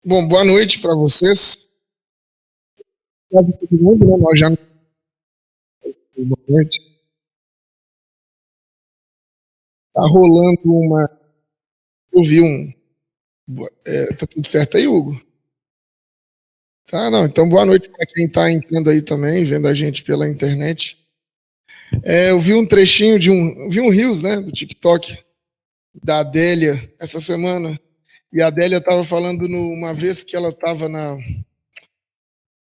Bom, boa noite para vocês. Boa noite, todo mundo, né? Nós já boa noite. Tá rolando uma. Eu vi um. Tá tudo certo aí, Hugo? Tá, não. Então, boa noite para quem tá entrando aí também, vendo a gente pela internet. Eu vi um trechinho de um. Vi um Reels, né? Do TikTok, da Adélia, essa semana. E a Adélia tava falando uma vez que ela tava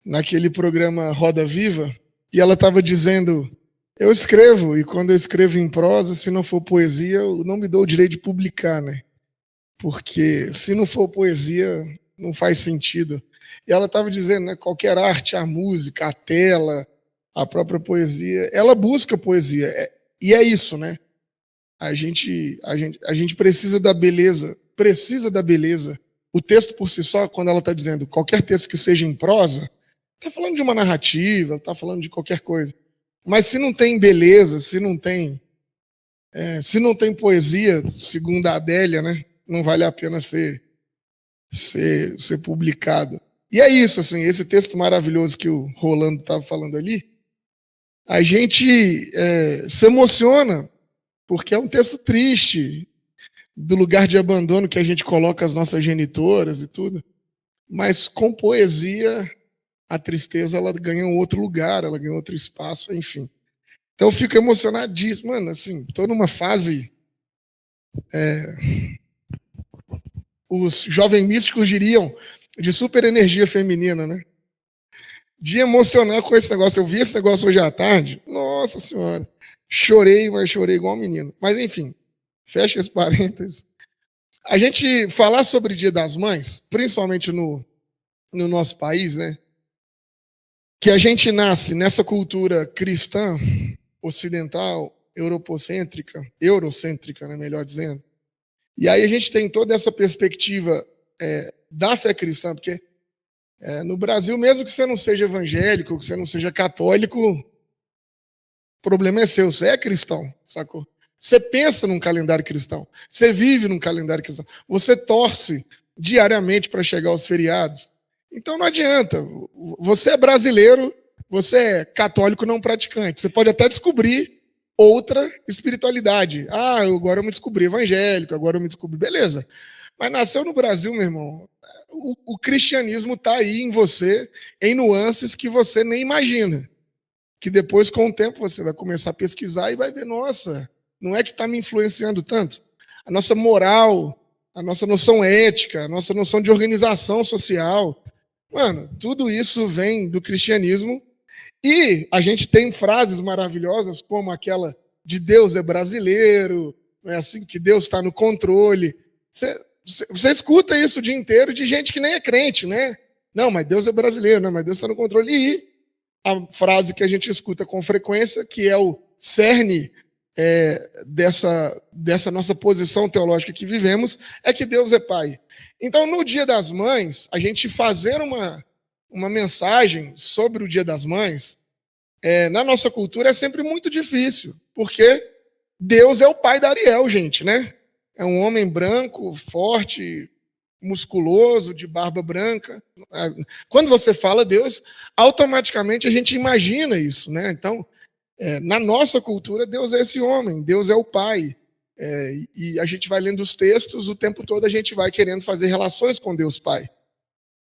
naquele programa Roda Viva, e ela tava dizendo. Eu escrevo, e quando eu escrevo em prosa, se não for poesia, eu não me dou o direito de publicar, né? Porque se não for poesia, não faz sentido. E ela estava dizendo, né, qualquer arte, a música, a tela, a própria poesia, ela busca poesia. E é isso, né? A gente precisa da beleza. O texto por si só, quando ela está dizendo qualquer texto que seja em prosa, está falando de uma narrativa, está falando de qualquer coisa. Mas se não tem beleza, se não tem poesia, segundo a Adélia, né, não vale a pena ser publicado. E é isso, assim, esse texto maravilhoso que o Rolando estava falando ali, a gente se emociona, porque é um texto triste, do lugar de abandono que a gente coloca as nossas genitoras e tudo, mas com poesia, a tristeza ela ganha um outro lugar, ela ganha outro espaço, enfim. Então eu fico emocionadíssimo, mano, assim, estou numa fase, os jovens místicos diriam, de super energia feminina, né? De emocionar com esse negócio. Eu vi esse negócio hoje à tarde, nossa senhora, chorei, mas chorei igual um menino. Mas enfim, fecha esse parênteses. A gente falar sobre o Dia das Mães, principalmente no nosso país, né? Que a gente nasce nessa cultura cristã, ocidental, eurocêntrica, né, melhor dizendo. E aí a gente tem toda essa perspectiva da fé cristã, porque no Brasil, mesmo que você não seja evangélico, que você não seja católico, o problema é seu, você é cristão, sacou? Você pensa num calendário cristão, você vive num calendário cristão, você torce diariamente para chegar aos feriados. Então não adianta, você é brasileiro, você é católico não praticante, você pode até descobrir outra espiritualidade. Ah, agora eu me descobri evangélico, agora eu me descobri, beleza. Mas nasceu no Brasil, meu irmão, o cristianismo está aí em você, em nuances que você nem imagina. Que depois, com o tempo, você vai começar a pesquisar e vai ver, nossa, não é que está me influenciando tanto. A nossa moral, a nossa noção ética, a nossa noção de organização social. Mano, tudo isso vem do cristianismo. E a gente tem frases maravilhosas, como aquela de Deus é brasileiro, não é assim que Deus está no controle. Você escuta isso o dia inteiro de gente que nem é crente, né? Não, mas Deus é brasileiro, não, mas Deus está no controle. E a frase que a gente escuta com frequência, que é o cerne dessa nossa posição teológica que vivemos, é que Deus é Pai. Então, no Dia das Mães, a gente fazer uma mensagem sobre o Dia das Mães, na nossa cultura é sempre muito difícil, porque Deus é o pai da Ariel, gente, né? É um homem branco, forte, musculoso, de barba branca. Quando você fala Deus, automaticamente a gente imagina isso, né? Então, na nossa cultura, Deus é esse homem, Deus é o pai. E a gente vai lendo os textos, o tempo todo a gente vai querendo fazer relações com Deus Pai.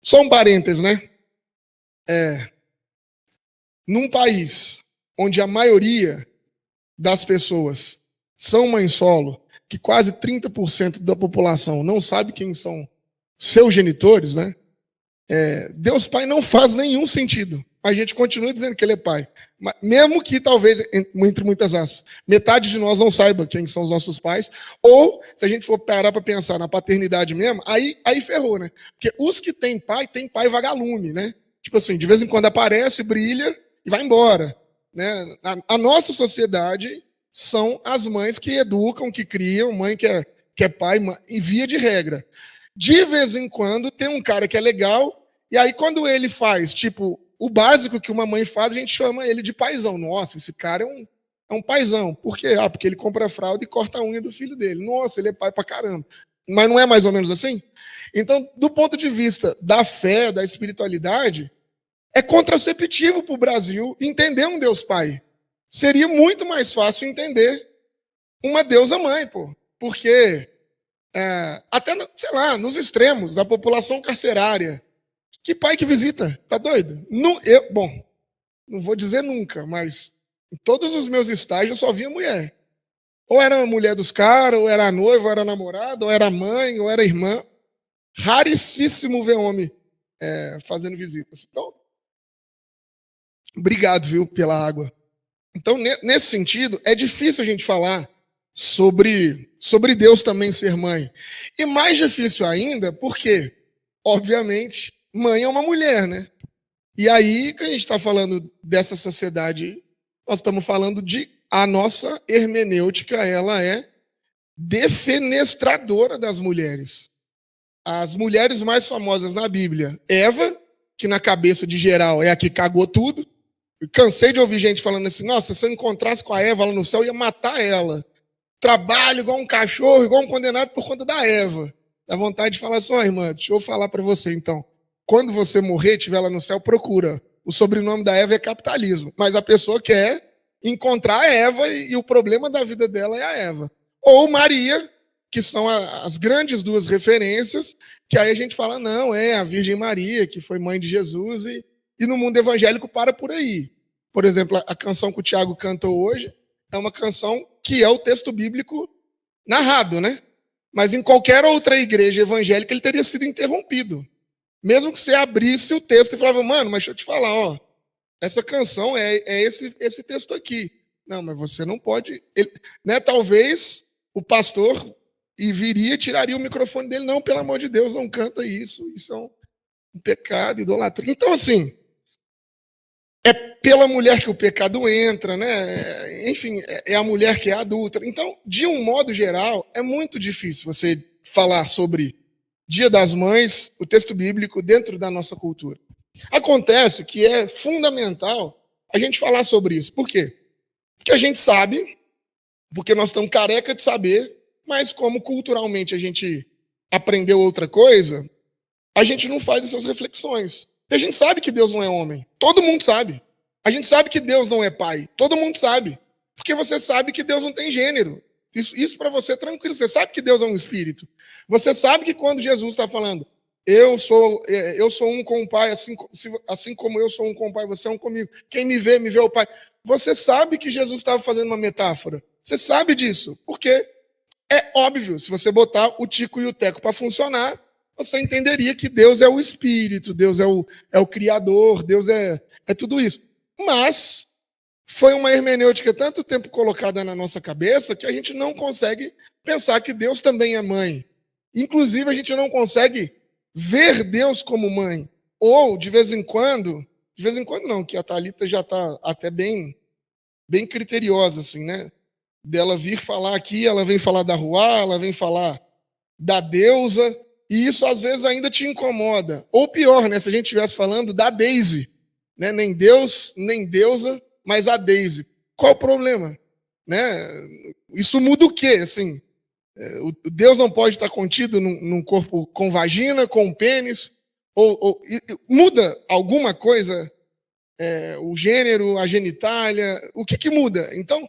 Só um parênteses, né? Num país onde a maioria das pessoas são mãe solo, que quase 30% da população não sabe quem são seus genitores, né? Deus Pai não faz nenhum sentido. A gente continua dizendo que ele é pai. Mesmo que talvez, entre muitas aspas, metade de nós não saiba quem são os nossos pais, ou se a gente for parar para pensar na paternidade mesmo, aí ferrou, né? Porque os que têm pai vagalume, né? Tipo assim, de vez em quando aparece, brilha e vai embora. Né? A nossa sociedade são as mães que educam, que criam, mãe que é pai, em via de regra. De vez em quando tem um cara que é legal, e aí quando ele faz, tipo, o básico que uma mãe faz, a gente chama ele de paizão. Nossa, esse cara é um paizão. Por quê? Porque ele compra fralda e corta a unha do filho dele. Nossa, ele é pai pra caramba. Mas não é mais ou menos assim? Então, do ponto de vista da fé, da espiritualidade, é contraceptivo para o Brasil entender um Deus Pai. Seria muito mais fácil entender uma deusa mãe, pô. Porque até, sei lá, nos extremos da população carcerária, que pai que visita? Tá doido? Bom, não vou dizer nunca, mas em todos os meus estágios eu só via mulher. Ou era a mulher dos caras, ou era a noiva, ou era a namorada, ou era a mãe, ou era a irmã. Raríssimo ver homem fazendo visitas. Então, obrigado, viu, pela água. Então, nesse sentido, é difícil a gente falar sobre Deus também ser mãe. E mais difícil ainda, porque, obviamente, mãe é uma mulher, né? E aí, que a gente está falando dessa sociedade, nós estamos falando de a nossa hermenêutica, ela é defenestradora das mulheres. As mulheres mais famosas na Bíblia, Eva, que na cabeça de geral é a que cagou tudo. Eu cansei de ouvir gente falando assim, nossa, se eu encontrasse com a Eva lá no céu, eu ia matar ela. Trabalho igual um cachorro, igual um condenado por conta da Eva. Dá vontade de falar assim, ó, irmã, deixa eu falar para você então. Quando você morrer, estiver lá no céu, procura. O sobrenome da Eva é capitalismo. Mas a pessoa quer encontrar a Eva e o problema da vida dela é a Eva. Ou Maria, que são as grandes duas referências, que aí a gente fala, não, é a Virgem Maria, que foi mãe de Jesus, e no mundo evangélico para por aí. Por exemplo, a canção que o Tiago canta hoje é uma canção que é o texto bíblico narrado, né? Mas em qualquer outra igreja evangélica ele teria sido interrompido. Mesmo que você abrisse o texto e falava, mano, mas deixa eu te falar, ó, essa canção é esse texto aqui. Não, mas você não pode... né, talvez o pastor viria e tiraria o microfone dele. Não, pelo amor de Deus, não canta isso. Isso é um pecado, idolatria. Então, assim, é pela mulher que o pecado entra, né? Enfim, é a mulher que é adulta. Então, de um modo geral, é muito difícil você falar sobre Dia das Mães, o texto bíblico, dentro da nossa cultura. Acontece que é fundamental a gente falar sobre isso. Por quê? Porque a gente sabe, porque nós estamos careca de saber, mas como culturalmente a gente aprendeu outra coisa, a gente não faz essas reflexões. E a gente sabe que Deus não é homem. Todo mundo sabe. A gente sabe que Deus não é pai. Todo mundo sabe. Porque você sabe que Deus não tem gênero. Isso para você é tranquilo. Você sabe que Deus é um espírito. Você sabe que quando Jesus está falando, eu sou um com o Pai, assim como eu sou um com o Pai, você é um comigo. Quem me vê o Pai. Você sabe que Jesus estava fazendo uma metáfora. Você sabe disso. Porque é óbvio, se você botar o Tico e o Teco para funcionar, você entenderia que Deus é o Espírito, Deus é o Criador, Deus é tudo isso. Mas foi uma hermenêutica tanto tempo colocada na nossa cabeça que a gente não consegue pensar que Deus também é mãe. Inclusive, a gente não consegue ver Deus como mãe. Ou, de vez em quando não, que a Thalita já está até bem criteriosa, assim, né? Dela vir falar aqui, ela vem falar da Ruá, ela vem falar da deusa, e isso às vezes ainda te incomoda. Ou pior, né? Se a gente estivesse falando da Daisy, né? Nem Deus, nem deusa, mas a Daisy. Qual o problema? Né? Isso muda o quê? Assim, o Deus não pode estar contido num corpo com vagina, com pênis? Ou muda alguma coisa? O gênero, a genitália? O que muda? Então,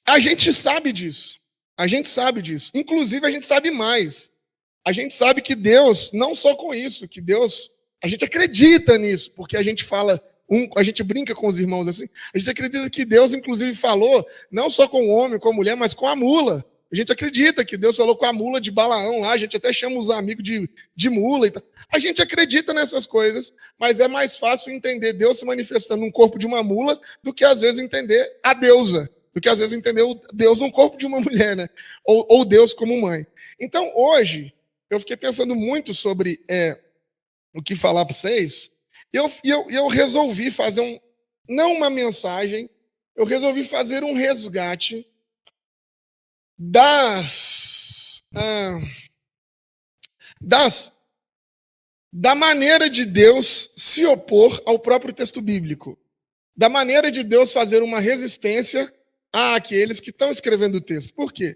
a gente sabe disso. A gente sabe disso. Inclusive, a gente sabe mais. A gente sabe que Deus, não só com isso, que Deus, a gente acredita nisso, porque a gente fala, a gente brinca com os irmãos assim, a gente acredita que Deus, inclusive, falou, não só com o homem, com a mulher, mas com a mula. A gente acredita que Deus falou com a mula de Balaão lá, a gente até chama os amigos de mula e tal. A gente acredita nessas coisas, mas é mais fácil entender Deus se manifestando num corpo de uma mula do que, às vezes, entender a deusa. Do que, às vezes, entender Deus no corpo de uma mulher, né? Ou Deus como mãe. Então, hoje, eu fiquei pensando muito sobre o que falar para vocês, e eu resolvi fazer não uma mensagem, eu resolvi fazer um resgate da maneira de Deus se opor ao próprio texto bíblico, da maneira de Deus fazer uma resistência àqueles que estão escrevendo o texto. Por quê?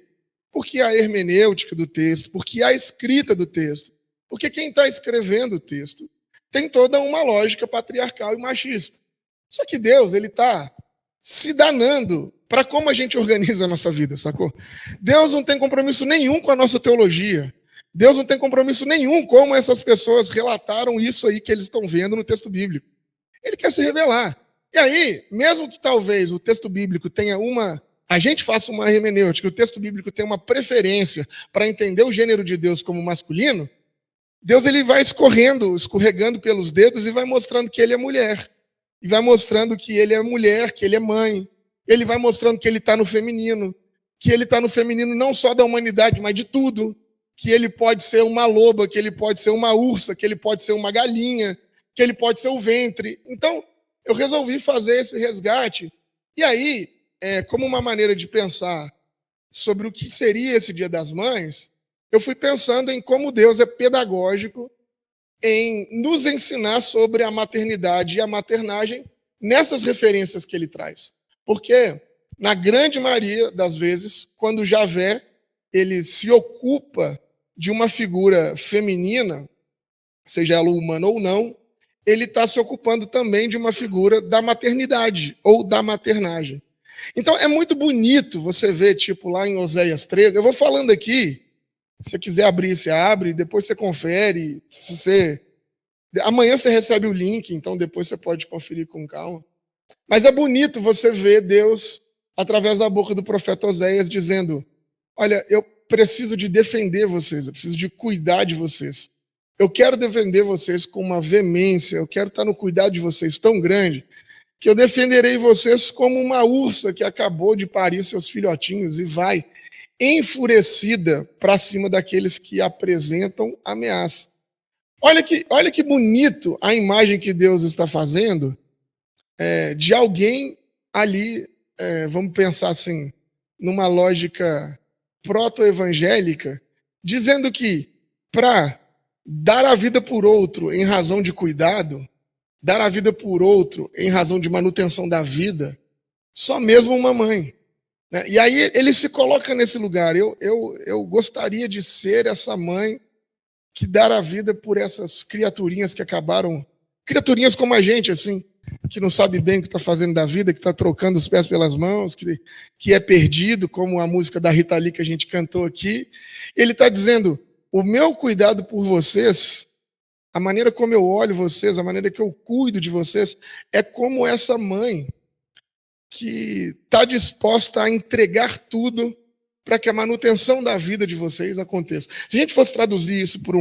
Porque a hermenêutica do texto, porque a escrita do texto, Porque quem está escrevendo o texto tem toda uma lógica patriarcal e machista. Só que Deus, ele está se danando para como a gente organiza a nossa vida, sacou? Deus não tem compromisso nenhum com a nossa teologia. Deus não tem compromisso nenhum como essas pessoas relataram isso aí que eles estão vendo no texto bíblico. Ele quer se revelar. E aí, mesmo que talvez o texto bíblico tenha a gente faça uma hermenêutica, o texto bíblico tenha uma preferência para entender o gênero de Deus como masculino, Deus ele vai escorregando pelos dedos e vai mostrando que ele é mulher. E vai mostrando que ele é mulher, que ele é mãe. Ele vai mostrando que ele está no feminino. Que ele está no feminino não só da humanidade, mas de tudo. Que ele pode ser uma loba, que ele pode ser uma ursa, que ele pode ser uma galinha, que ele pode ser o ventre. Então, eu resolvi fazer esse resgate. E aí, como uma maneira de pensar sobre o que seria esse Dia das Mães, eu fui pensando em como Deus é pedagógico em nos ensinar sobre a maternidade e a maternagem nessas referências que ele traz. Porque, na grande maioria das vezes, quando Javé ele se ocupa de uma figura feminina, seja ela humana ou não, ele está se ocupando também de uma figura da maternidade ou da maternagem. Então, é muito bonito você ver, tipo, lá em Oséias 13, eu vou falando aqui, se você quiser abrir, você abre, depois você confere. Amanhã você recebe o link, então depois você pode conferir com calma. Mas é bonito você ver Deus, através da boca do profeta Oséias, dizendo: olha, eu preciso de defender vocês, eu preciso de cuidar de vocês. Eu quero defender vocês com uma veemência, eu quero estar no cuidado de vocês tão grande, que eu defenderei vocês como uma ursa que acabou de parir seus filhotinhos e vai enfurecida para cima daqueles que apresentam ameaça. Olha que bonito a imagem que Deus está fazendo de alguém ali, vamos pensar assim, numa lógica proto-evangélica, dizendo que para dar a vida por outro em razão de cuidado, dar a vida por outro em razão de manutenção da vida, só mesmo uma mãe. E aí ele se coloca nesse lugar. Eu gostaria de ser essa mãe que dá a vida por essas criaturinhas que acabaram, criaturinhas como a gente, assim, que não sabe bem o que está fazendo da vida, que está trocando os pés pelas mãos, que é perdido, como a música da Rita Lee que a gente cantou aqui. Ele está dizendo: o meu cuidado por vocês, a maneira como eu olho vocês, a maneira que eu cuido de vocês, é como essa mãe que está disposta a entregar tudo para que a manutenção da vida de vocês aconteça. Se a gente fosse traduzir isso por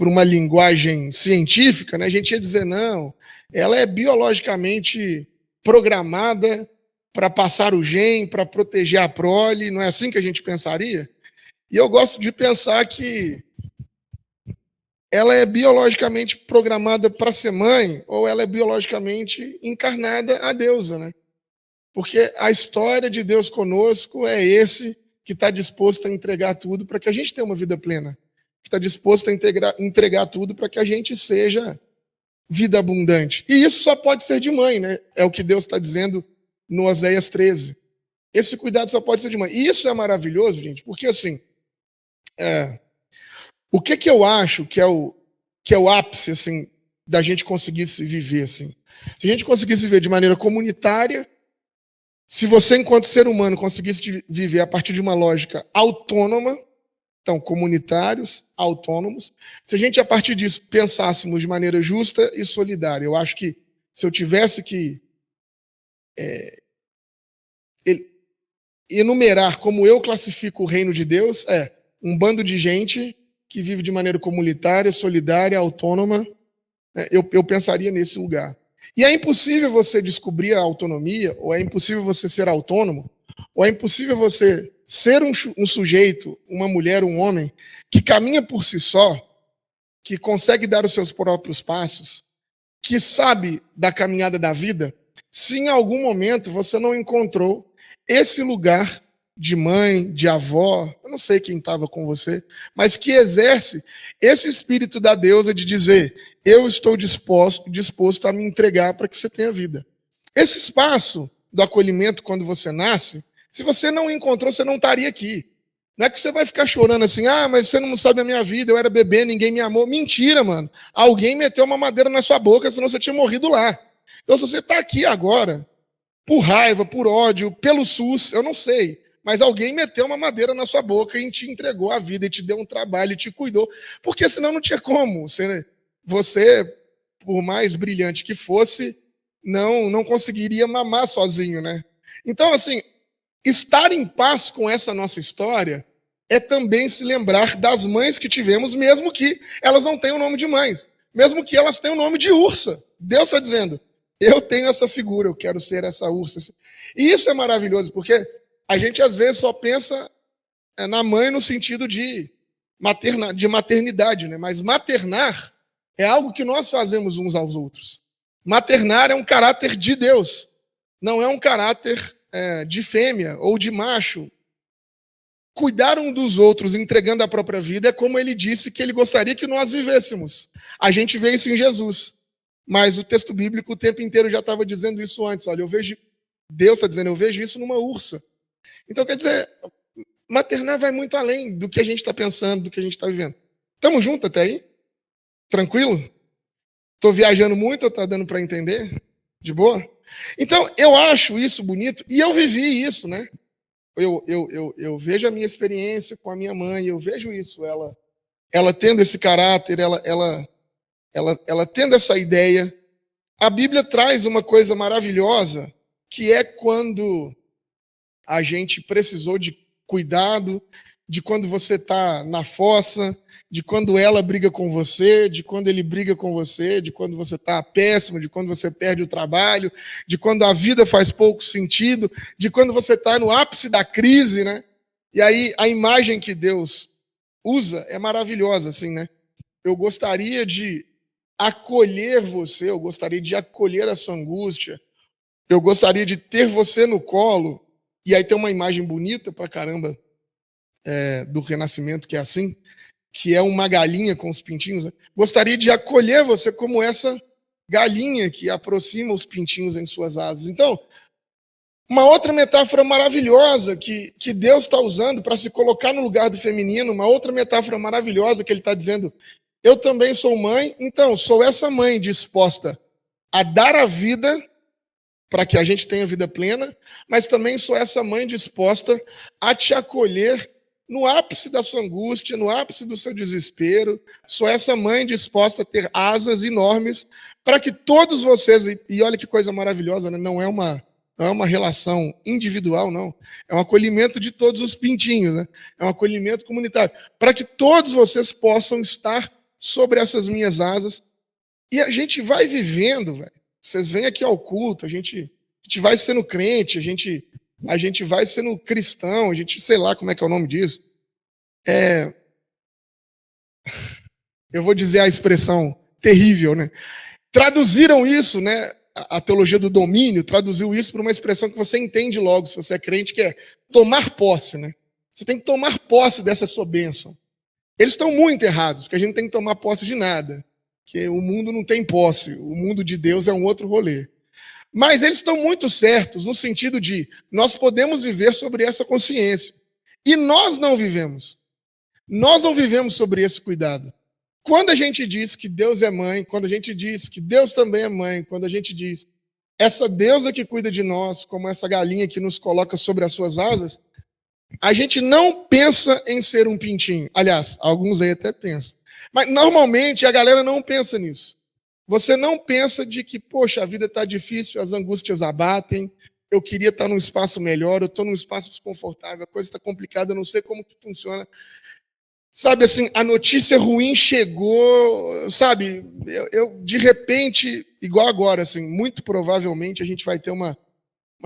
uma linguagem científica, né, a gente ia dizer: não, ela é biologicamente programada para passar o gene, para proteger a prole, não é assim que a gente pensaria? E eu gosto de pensar que ela é biologicamente programada para ser mãe, ou ela é biologicamente encarnada a deusa, né? Porque a história de Deus conosco é esse que está disposto a entregar tudo para que a gente tenha uma vida plena. Que está disposto a entregar tudo para que a gente seja vida abundante. E isso só pode ser de mãe, né? É o que Deus está dizendo no Oséias 13. Esse cuidado só pode ser de mãe. E isso é maravilhoso, gente, porque assim, o que eu acho que é o ápice assim, da gente conseguir se viver assim? Se a gente conseguisse viver de maneira comunitária, se você, enquanto ser humano, conseguisse viver a partir de uma lógica autônoma, então, comunitários, autônomos, se a gente, a partir disso, pensássemos de maneira justa e solidária, eu acho que se eu tivesse que enumerar como eu classifico o reino de Deus, um bando de gente que vive de maneira comunitária, solidária, autônoma, eu pensaria nesse lugar. E é impossível você descobrir a autonomia, ou é impossível você ser autônomo, ou é impossível você ser um sujeito, uma mulher, um homem, que caminha por si só, que consegue dar os seus próprios passos, que sabe da caminhada da vida, se em algum momento você não encontrou esse lugar de mãe, de avó, eu não sei quem estava com você, mas que exerce esse espírito da deusa de dizer: eu estou disposto a me entregar para que você tenha vida. Esse espaço do acolhimento quando você nasce, se você não encontrou, você não estaria aqui. Não é que você vai ficar chorando assim, mas você não sabe a minha vida, eu era bebê, ninguém me amou. Mentira, mano. Alguém meteu uma madeira na sua boca, senão você tinha morrido lá. Então, se você está aqui agora, por raiva, por ódio, pelo SUS, eu não sei, mas alguém meteu uma madeira na sua boca e te entregou a vida, e te deu um trabalho, e te cuidou, porque senão não tinha como. Você, por mais brilhante que fosse, não conseguiria mamar sozinho, né? Então, assim, estar em paz com essa nossa história é também se lembrar das mães que tivemos, mesmo que elas não tenham o nome de mães, mesmo que elas tenham o nome de ursa. Deus está dizendo, eu tenho essa figura, eu quero ser essa ursa. E isso é maravilhoso, porque a gente às vezes só pensa na mãe no sentido de maternidade, né? Mas maternar é algo que nós fazemos uns aos outros. Maternar é um caráter de Deus, não é um caráter de fêmea ou de macho. Cuidar um dos outros entregando a própria vida é como ele disse que ele gostaria que nós vivêssemos. A gente vê isso em Jesus. Mas o texto bíblico o tempo inteiro já estava dizendo isso antes. Olha, Deus está dizendo, eu vejo isso numa ursa. Então, quer dizer, maternar vai muito além do que a gente está pensando, do que a gente está vivendo. Estamos juntos até aí? Tranquilo? Estou viajando muito ou está dando para entender? De boa? Então, eu acho isso bonito e eu vivi isso, né? Eu vejo a minha experiência com a minha mãe, eu vejo isso, ela tendo esse caráter, ela tendo essa ideia. A Bíblia traz uma coisa maravilhosa, que é quando a gente precisou de cuidado, de quando você está na fossa, de quando ela briga com você, de quando ele briga com você, de quando você está péssimo, de quando você perde o trabalho, de quando a vida faz pouco sentido, de quando você está no ápice da crise, né? E aí a imagem que Deus usa é maravilhosa, assim, né? Eu gostaria de acolher você, eu gostaria de acolher a sua angústia, eu gostaria de ter você no colo. E aí tem uma imagem bonita pra caramba do Renascimento, que é assim, que é uma galinha com os pintinhos. Né? Gostaria de acolher você como essa galinha que aproxima os pintinhos em suas asas. Então, uma outra metáfora maravilhosa que Deus está usando para se colocar no lugar do feminino, uma outra metáfora maravilhosa que ele está dizendo, eu também sou mãe, então sou essa mãe disposta a dar a vida para que a gente tenha vida plena, mas também sou essa mãe disposta a te acolher no ápice da sua angústia, no ápice do seu desespero. Sou essa mãe disposta a ter asas enormes para que todos vocês, e olha que coisa maravilhosa, né? Não é uma relação individual, não. É um acolhimento de todos os pintinhos, né? É um acolhimento comunitário. Para que todos vocês possam estar sobre essas minhas asas. E a gente vai vivendo, velho. Vocês vêm aqui ao culto, a gente vai sendo crente, a gente vai sendo cristão, a gente, sei lá como é que é o nome disso. Eu vou dizer a expressão terrível, né? Traduziram isso, né? A teologia do domínio traduziu isso para uma expressão que você entende logo, se você é crente, que é tomar posse, né? Você tem que tomar posse dessa sua bênção. Eles estão muito errados, porque a gente não tem que tomar posse de nada. Que o mundo não tem posse, o mundo de Deus é um outro rolê. Mas eles estão muito certos no sentido de nós podemos viver sobre essa consciência. E nós não vivemos. Nós não vivemos sobre esse cuidado. Quando a gente diz que Deus é mãe, quando a gente diz que Deus também é mãe, quando a gente diz essa deusa que cuida de nós, como essa galinha que nos coloca sobre as suas asas, a gente não pensa em ser um pintinho. Aliás, alguns aí até pensam. Mas normalmente a galera não pensa nisso. Você não pensa de que, poxa, a vida está difícil, as angústias abatem, eu queria estar num espaço melhor, eu estou num espaço desconfortável, a coisa está complicada, eu não sei como que funciona. Sabe assim, a notícia ruim chegou, sabe, eu de repente, igual agora, assim, muito provavelmente a gente vai ter uma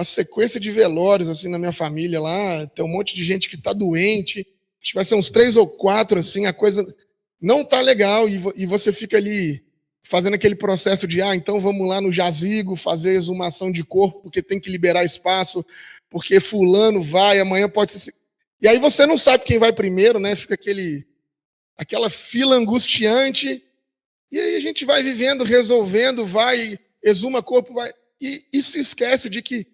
sequência de velórios assim na minha família lá, tem um monte de gente que está doente, acho que vai ser uns 3 ou 4, assim, a coisa não está legal, e você fica ali fazendo aquele processo de, então vamos lá no jazigo fazer exumação de corpo, porque tem que liberar espaço, porque fulano vai, amanhã pode ser... E aí você não sabe quem vai primeiro, né? Fica aquela fila angustiante, e aí a gente vai vivendo, resolvendo, vai, exuma corpo, vai... E se esquece de que,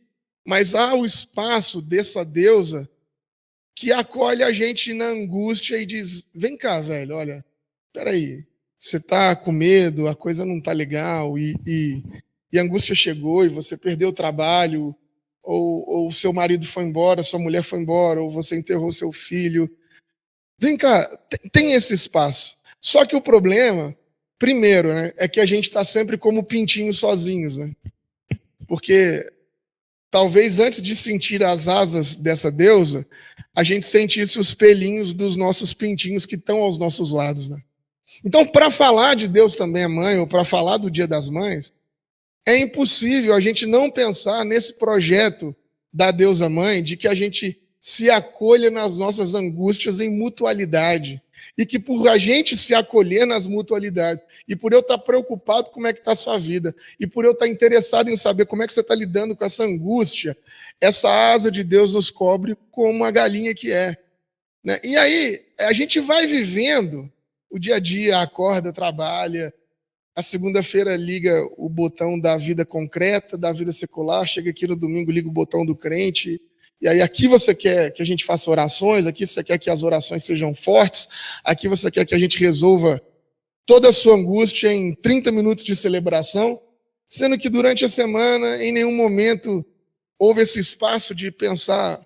mas há o espaço dessa deusa que acolhe a gente na angústia e diz: vem cá, velho, olha, peraí, você está com medo, a coisa não está legal, e a angústia chegou, e você perdeu o trabalho, ou o seu marido foi embora, sua mulher foi embora, ou você enterrou seu filho. Vem cá, tem esse espaço. Só que o problema, primeiro, né, é que a gente está sempre como pintinhos sozinhos, né? Porque talvez antes de sentir as asas dessa deusa, a gente sentisse os pelinhos dos nossos pintinhos que estão aos nossos lados, né? Então, para falar de Deus também é mãe, ou para falar do Dia das Mães, é impossível a gente não pensar nesse projeto da deusa mãe, de que a gente se acolha nas nossas angústias em mutualidade. E que por a gente se acolher nas mutualidades, e por eu estar preocupado com como é que está a sua vida, e por eu estar interessado em saber como é que você está lidando com essa angústia, essa asa de Deus nos cobre como a galinha que é. Né? E aí, a gente vai vivendo o dia a dia, acorda, trabalha, a segunda-feira liga o botão da vida concreta, da vida secular, chega aqui no domingo, liga o botão do crente, e aí aqui você quer que a gente faça orações, aqui você quer que as orações sejam fortes, aqui você quer que a gente resolva toda a sua angústia em 30 minutos de celebração, sendo que durante a semana, em nenhum momento, houve esse espaço de pensar: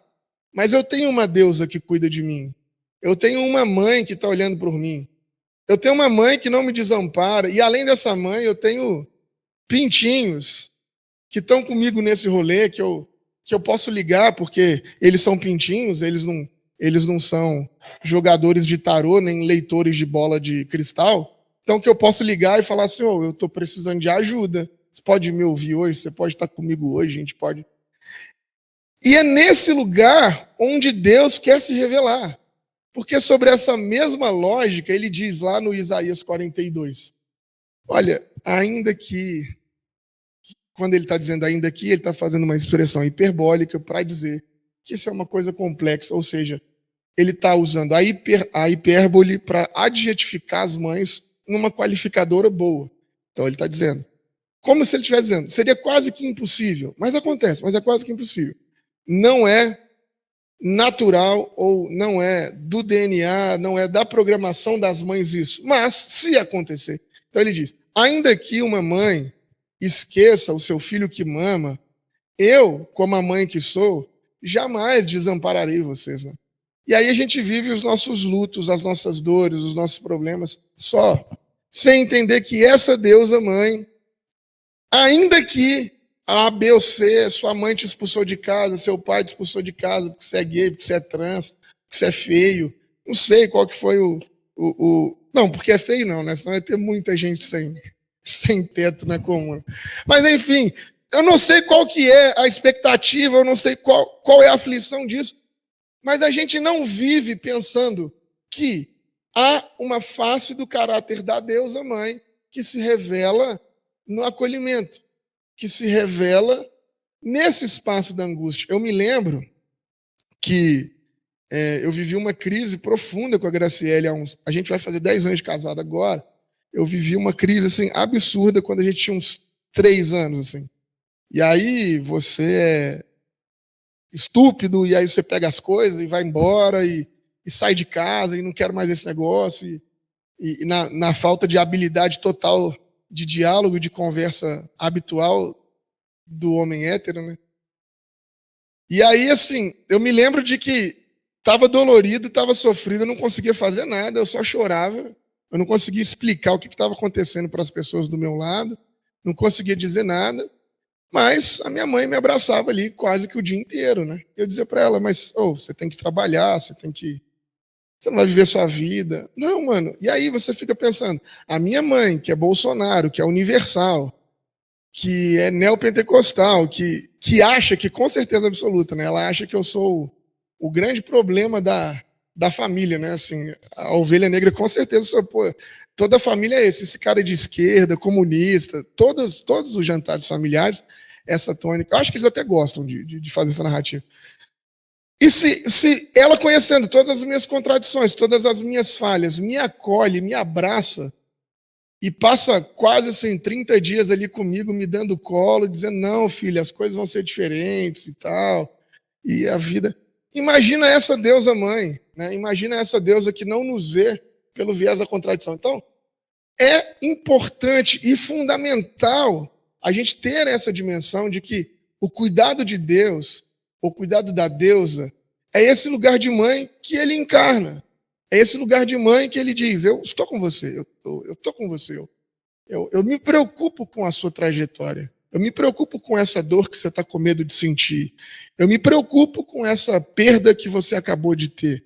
mas eu tenho uma deusa que cuida de mim, eu tenho uma mãe que está olhando por mim, eu tenho uma mãe que não me desampara, e além dessa mãe, eu tenho pintinhos que estão comigo nesse rolê, que eu posso ligar, porque eles são pintinhos, eles não são jogadores de tarô, nem leitores de bola de cristal, então que eu posso ligar e falar assim: eu estou precisando de ajuda, você pode me ouvir hoje, você pode estar comigo hoje, a gente pode... E é nesse lugar onde Deus quer se revelar. Porque sobre essa mesma lógica, ele diz lá no Isaías 42, olha, ainda que, quando ele está dizendo ainda que, ele está fazendo uma expressão hiperbólica para dizer que isso é uma coisa complexa, ou seja, ele está usando a hipérbole para adjetificar as mães numa qualificadora boa. Então ele está dizendo, como se ele estivesse dizendo, seria quase que impossível, mas acontece, mas é quase que impossível. Não é natural, ou não é do DNA, não é da programação das mães isso. Mas, se acontecer, então ele diz, ainda que uma mãe esqueça o seu filho que mama, eu, como a mãe que sou, jamais desampararei vocês. Né? E aí a gente vive os nossos lutos, as nossas dores, os nossos problemas só, sem entender que essa deusa mãe, ainda que A, B ou C, sua mãe te expulsou de casa, seu pai te expulsou de casa porque você é gay, porque você é trans, porque você é feio. Não sei qual que foi Não, porque é feio não, né? Senão vai ter muita gente sem teto na comuna. Mas, enfim, eu não sei qual que é a expectativa, eu não sei qual é a aflição disso, mas a gente não vive pensando que há uma face do caráter da deusa mãe que se revela no acolhimento, que se revela nesse espaço da angústia. Eu me lembro que eu vivi uma crise profunda com a Graciele a gente vai fazer 10 anos de casado agora. Eu vivi uma crise assim, absurda quando a gente tinha uns 3 anos. Assim. E aí você é estúpido, e aí você pega as coisas e vai embora, e sai de casa, e não quero mais esse negócio, e na falta de habilidade total de diálogo, de conversa habitual do homem hétero, né? E aí, assim, eu me lembro de que estava dolorido, estava sofrido, eu não conseguia fazer nada, eu só chorava, eu não conseguia explicar o que estava acontecendo para as pessoas do meu lado, não conseguia dizer nada, mas a minha mãe me abraçava ali quase que o dia inteiro, né? Eu dizia para ela, mas você tem que trabalhar, você não vai viver sua vida. Não, mano. E aí você fica pensando, a minha mãe, que é Bolsonaro, que é universal, que é neopentecostal, que acha que, com certeza absoluta, né? Ela acha que eu sou o grande problema da família, né? Assim, a ovelha negra, com certeza, toda a família é esse cara de esquerda, comunista, todos os jantares familiares, essa tônica. Eu acho que eles até gostam de fazer essa narrativa. E se ela, conhecendo todas as minhas contradições, todas as minhas falhas, me acolhe, me abraça, e passa quase assim 30 dias ali comigo, me dando colo, dizendo, não, filho, as coisas vão ser diferentes e tal, e a vida... Imagina essa deusa mãe, né? Imagina essa deusa que não nos vê pelo viés da contradição. Então, é importante e fundamental a gente ter essa dimensão de que o cuidado de Deus, o cuidado da deusa, é esse lugar de mãe que ele encarna. É esse lugar de mãe que ele diz: eu estou com você, eu estou com você. Eu me preocupo com a sua trajetória. Eu me preocupo com essa dor que você está com medo de sentir. Eu me preocupo com essa perda que você acabou de ter.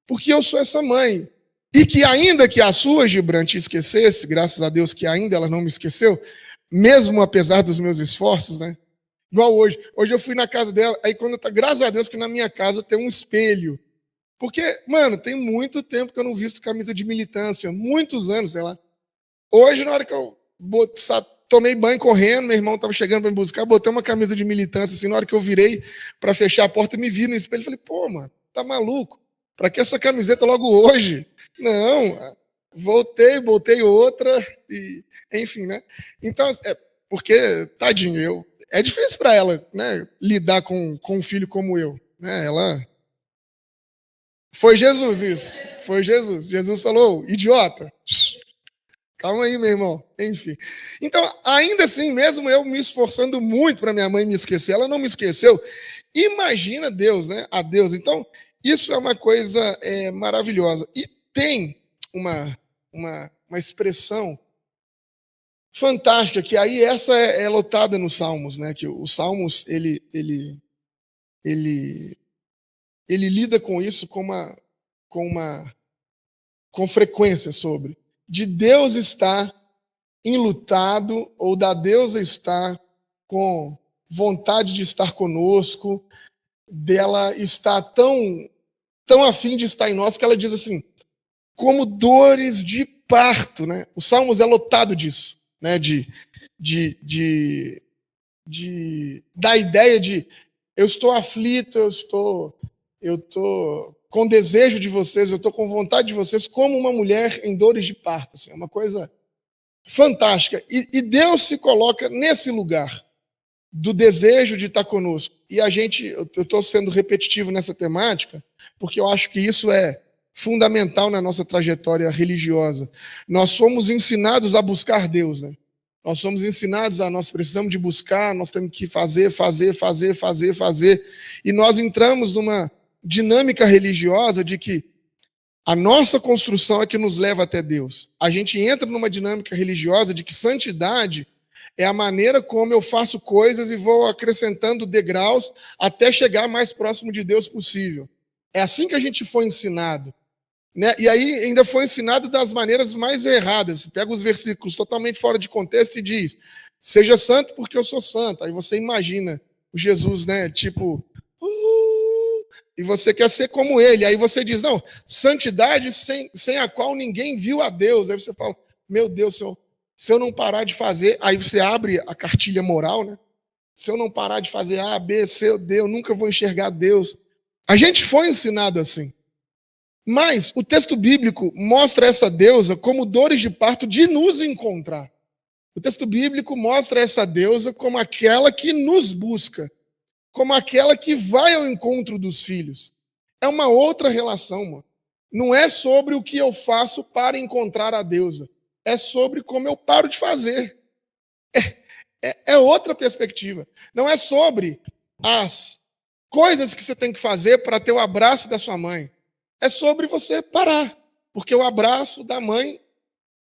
Porque eu sou essa mãe. E que ainda que a sua, Gibran, te esquecesse, graças a Deus que ainda ela não me esqueceu, mesmo apesar dos meus esforços, né? Igual hoje. Hoje eu fui na casa dela, aí quando tá, graças a Deus que na minha casa tem um espelho. Porque, mano, tem muito tempo que eu não visto camisa de militância, muitos anos, sei lá. Hoje, na hora que eu tomei banho correndo, meu irmão estava chegando para me buscar, botei uma camisa de militância, assim, na hora que eu virei para fechar a porta, me vi no espelho e falei: pô, mano, tá maluco? Para que essa camiseta logo hoje? Não, botei outra, e enfim, né? Então, porque, tadinho, é difícil para ela, né, lidar com um filho como eu, né? Ela. Foi Jesus isso, foi Jesus. Jesus falou: idiota. Calma aí, meu irmão. Enfim. Então, ainda assim, mesmo eu me esforçando muito para minha mãe me esquecer, ela não me esqueceu. Imagina Deus, né? A Deus. Então, isso é uma coisa maravilhosa. E tem uma expressão fantástica, que aí essa é lotada nos Salmos, né? Que os Salmos, ele lida com isso com frequência sobre. De Deus estar enlutado, ou da deusa estar com vontade de estar conosco, dela estar tão afim de estar em nós, que ela diz assim, como dores de parto, né? O Salmos é lotado disso, né? Da ideia de eu estou aflito, eu estou com desejo de vocês, eu estou com vontade de vocês, como uma mulher em dores de parto. Assim, é uma coisa fantástica. E Deus se coloca nesse lugar do desejo de estar conosco. E eu estou sendo repetitivo nessa temática, porque eu acho que isso é fundamental na nossa trajetória religiosa. Nós somos ensinados a buscar Deus, né? Nós somos ensinados nós precisamos de buscar, nós temos que fazer. E nós entramos numa dinâmica religiosa de que a nossa construção é que nos leva até Deus. A gente entra numa dinâmica religiosa de que santidade é a maneira como eu faço coisas e vou acrescentando degraus até chegar mais próximo de Deus possível. É assim que a gente foi ensinado, né? E aí ainda foi ensinado das maneiras mais erradas. Pega os versículos totalmente fora de contexto e diz: seja santo porque eu sou santo. Aí você imagina o Jesus, né? Tipo, e você quer ser como ele. Aí você diz: não, santidade sem a qual ninguém viu a Deus. Aí você fala: meu Deus, se eu não parar de fazer, aí você abre a cartilha moral, né? Se eu não parar de fazer A, B, C, D, eu nunca vou enxergar Deus. A gente foi ensinado assim. Mas o texto bíblico mostra essa deusa como dores de parto de nos encontrar. O texto bíblico mostra essa deusa como aquela que nos busca, como aquela que vai ao encontro dos filhos. É uma outra relação, mano. Não é sobre o que eu faço para encontrar a deusa. É sobre como eu paro de fazer. É outra perspectiva. Não é sobre as coisas que você tem que fazer para ter o abraço da sua mãe. É sobre você parar. Porque o abraço da mãe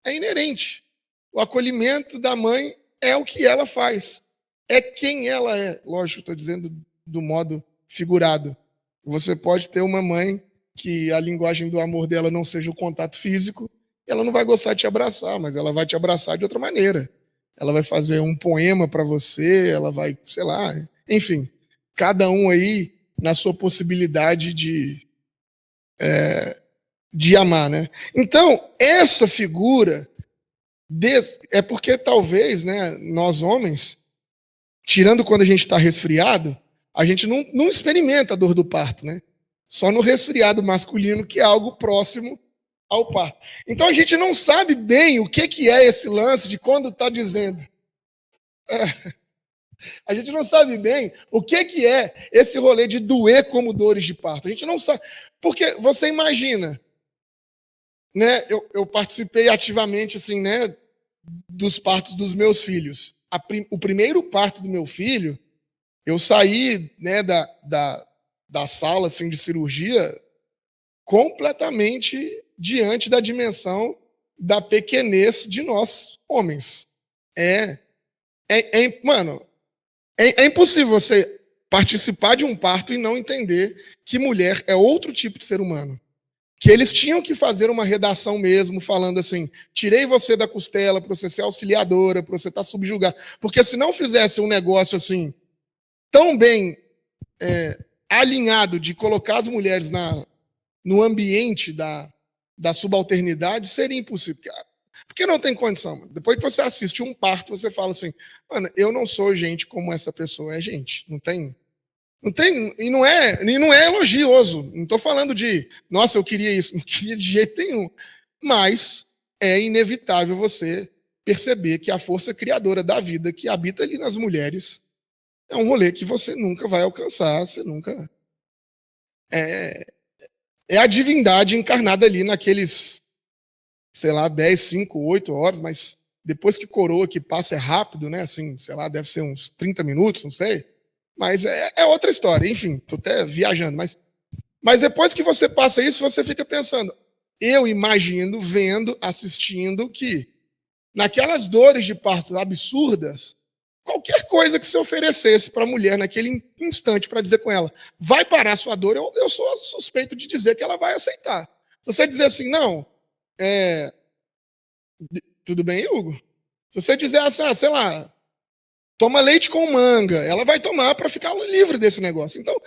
é inerente. O acolhimento da mãe é o que ela faz. É quem ela é. Lógico, estou dizendo do modo figurado. Você pode ter uma mãe que a linguagem do amor dela não seja o contato físico, ela não vai gostar de te abraçar, mas ela vai te abraçar de outra maneira. Ela vai fazer um poema para você, ela vai, sei lá, enfim, cada um aí na sua possibilidade de amar, né? Então, essa figura é porque talvez, né, nós homens, tirando quando a gente está resfriado, a gente não experimenta a dor do parto, né? Só no resfriado masculino, que é algo próximo ao parto. Então a gente não sabe bem o que é esse lance de quando está dizendo. A gente não sabe bem o que é esse rolê de doer como dores de parto. A gente não sabe. Porque você imagina, né? Eu participei ativamente, assim, né, dos partos dos meus filhos. O primeiro parto do meu filho, eu saí, né, da sala assim, de cirurgia completamente diante da dimensão da pequenez de nós, homens. Mano, é impossível você participar de um parto e não entender que mulher é outro tipo de ser humano. Que eles tinham que fazer uma redação mesmo, falando assim, tirei você da costela para você ser auxiliadora, para você estar subjugada. Porque se não fizesse um negócio assim, tão bem alinhado de colocar as mulheres no ambiente da subalternidade, seria impossível. Porque não tem condição. Mano. Depois que você assiste um parto, você fala assim, mano, eu não sou gente como essa pessoa é gente. Não tem, e não é elogioso. Não estou falando de, nossa, eu queria isso. Não queria de jeito nenhum. Mas é inevitável você perceber que a força criadora da vida que habita ali nas mulheres é um rolê que você nunca vai alcançar, você nunca... É a divindade encarnada ali naqueles, sei lá, 10, 5, 8 horas, mas depois que coroa, que passa é rápido, né? Assim, sei lá, deve ser uns 30 minutos, não sei. Mas é outra história, enfim, tô até viajando. Mas depois que você passa isso, você fica pensando. Eu imagino, vendo, assistindo, que naquelas dores de parto absurdas, qualquer coisa que se oferecesse para a mulher naquele instante para dizer com ela, vai parar sua dor, eu sou suspeito de dizer que ela vai aceitar. Se você dizer assim, não, tudo bem, Hugo? Se você dizer assim, sei lá, toma leite com manga, ela vai tomar para ficar livre desse negócio. Então,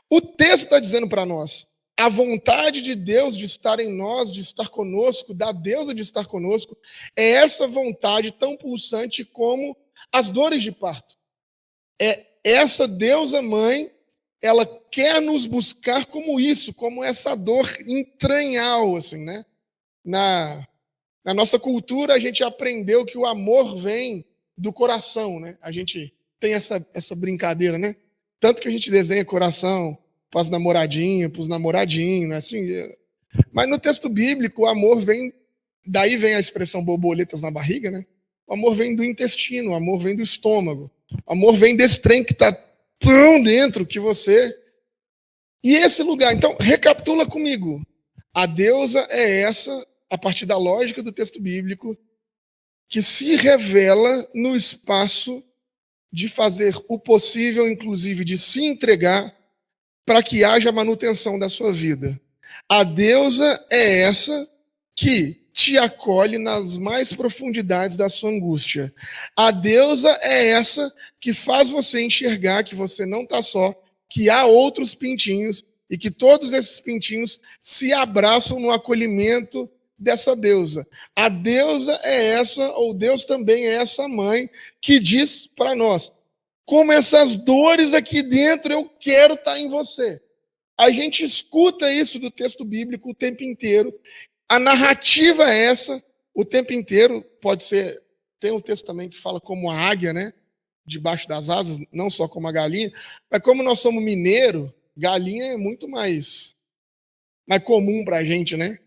o texto está dizendo para nós, a vontade de Deus de estar em nós, de estar conosco, da deusa de estar conosco, é essa vontade tão pulsante como as dores de parto. É essa deusa mãe, ela quer nos buscar como isso, como essa dor entranhal, assim, né? Na nossa cultura, a gente aprendeu que o amor vem do coração, né? A gente tem essa brincadeira, né? Tanto que a gente desenha coração para as namoradinhas, para os namoradinhos, né? Assim. Mas no texto bíblico, o amor vem, daí vem a expressão borboletas na barriga, né? O amor vem do intestino, o amor vem do estômago. O amor vem desse trem que está tão dentro que você... E esse lugar, então, recapitula comigo. A deusa é essa, a partir da lógica do texto bíblico, que se revela no espaço de fazer o possível, inclusive de se entregar para que haja manutenção da sua vida. A deusa é essa que te acolhe nas mais profundidades da sua angústia. A deusa é essa que faz você enxergar que você não está só, que há outros pintinhos e que todos esses pintinhos se abraçam no acolhimento dessa deusa. A deusa é essa, ou Deus também é essa mãe que diz para nós, como essas dores aqui dentro eu quero estar em você. A gente escuta isso do texto bíblico o tempo inteiro. A narrativa é essa o tempo inteiro. Pode ser, tem um texto também que fala como a águia, né? Debaixo das asas, não só como a galinha. Mas como nós somos mineiro, galinha é muito mais comum para a gente, né?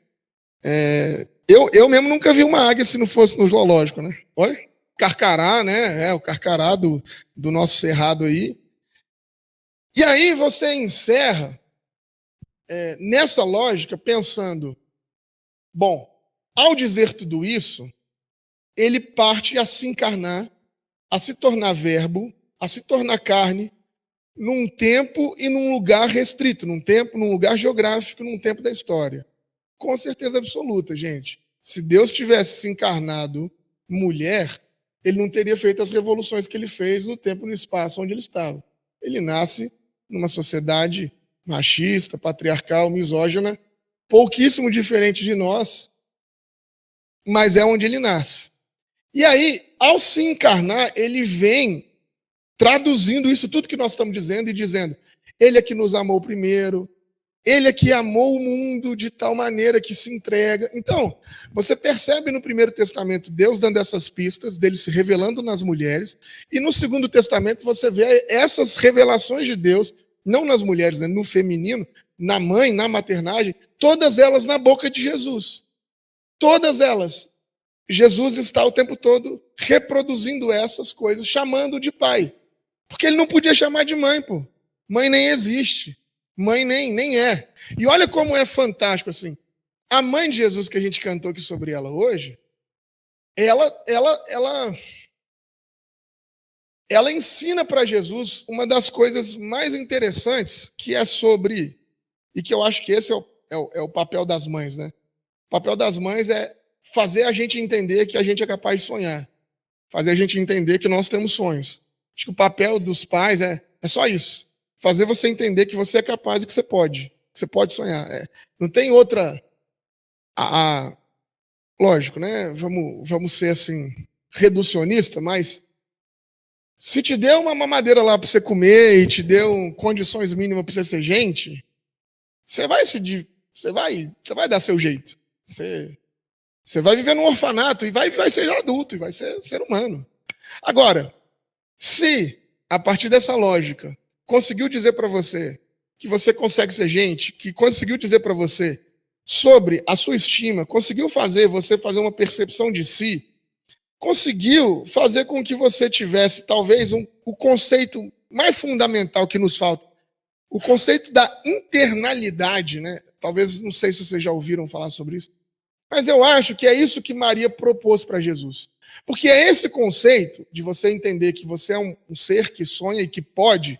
Eu mesmo nunca vi uma águia se não fosse no zoológico, né? Oi? Carcará, né? O carcará do nosso cerrado aí. E aí você encerra nessa lógica pensando, bom, ao dizer tudo isso, ele parte a se encarnar, a se tornar verbo, a se tornar carne, num tempo e num lugar restrito, num tempo, num lugar geográfico, num tempo da história. Com certeza absoluta, gente. Se Deus tivesse se encarnado mulher, ele não teria feito as revoluções que ele fez no tempo e no espaço onde ele estava. Ele nasce numa sociedade machista, patriarcal, misógina, pouquíssimo diferente de nós, mas é onde ele nasce. E aí, ao se encarnar, ele vem traduzindo isso tudo que nós estamos dizendo e dizendo, ele é que nos amou primeiro, Ele é que amou o mundo de tal maneira que se entrega. Então, você percebe no Primeiro Testamento Deus dando essas pistas, dele se revelando nas mulheres, e no Segundo Testamento você vê essas revelações de Deus, não nas mulheres, né, no feminino, na mãe, na maternagem, todas elas na boca de Jesus. Todas elas. Jesus está o tempo todo reproduzindo essas coisas, chamando de pai. Porque ele não podia chamar de mãe, pô. Mãe nem existe. Mãe nem é. E olha como é fantástico assim. A mãe de Jesus que a gente cantou aqui sobre ela hoje, ela ensina para Jesus uma das coisas mais interessantes, que é sobre, e que eu acho que esse é o papel das mães, né? O papel das mães é fazer a gente entender que a gente é capaz de sonhar. Fazer a gente entender que nós temos sonhos. Acho que o papel dos pais é só isso. Fazer você entender que você é capaz e que você pode sonhar. Não tem outra. Lógico, né? Vamos ser assim, reducionista, mas se te deu uma mamadeira lá para você comer e te deu condições mínimas para você ser gente, você vai dar seu jeito. Você vai viver num orfanato e vai ser adulto, e vai ser ser humano. Agora, se, a partir dessa lógica, conseguiu dizer para você que você consegue ser gente, que conseguiu dizer para você sobre a sua estima, conseguiu fazer você fazer uma percepção de si, conseguiu fazer com que você tivesse, talvez, o conceito mais fundamental que nos falta, o conceito da internalidade, né? Talvez, não sei se vocês já ouviram falar sobre isso, mas eu acho que é isso que Maria propôs para Jesus. Porque é esse conceito de você entender que você é um ser que sonha e que pode,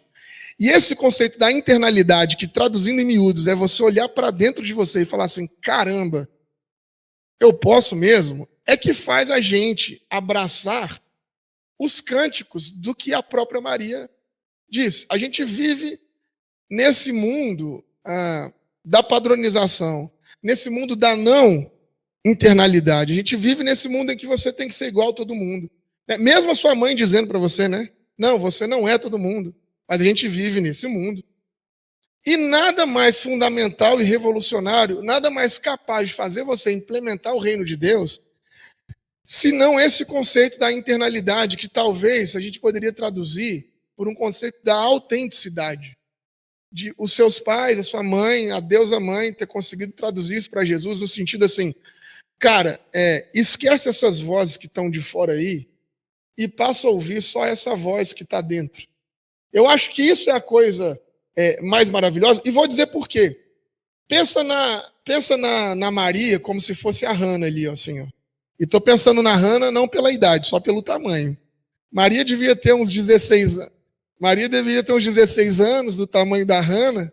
e esse conceito da internalidade, que traduzindo em miúdos, é você olhar para dentro de você e falar assim, caramba, eu posso mesmo, é que faz a gente abraçar os cânticos do que a própria Maria diz. A gente vive nesse mundo da padronização, nesse mundo da não internalidade. A gente vive nesse mundo em que você tem que ser igual a todo mundo. Mesmo a sua mãe dizendo para você, né? Não, você não é todo mundo. Mas a gente vive nesse mundo. E nada mais fundamental e revolucionário, nada mais capaz de fazer você implementar o reino de Deus, senão esse conceito da internalidade, que talvez a gente poderia traduzir por um conceito da autenticidade. De os seus pais, a sua mãe, a Deus a mãe, ter conseguido traduzir isso para Jesus no sentido assim, cara, esquece essas vozes que estão de fora aí e passa a ouvir só essa voz que está dentro. Eu acho que isso é a coisa mais maravilhosa, e vou dizer por quê. Pensa na Maria como se fosse a Hannah ali, assim, ó. E estou pensando na Hannah não pela idade, só pelo tamanho. Maria devia ter uns 16 anos. Maria deveria ter uns 16 anos, do tamanho da Hannah,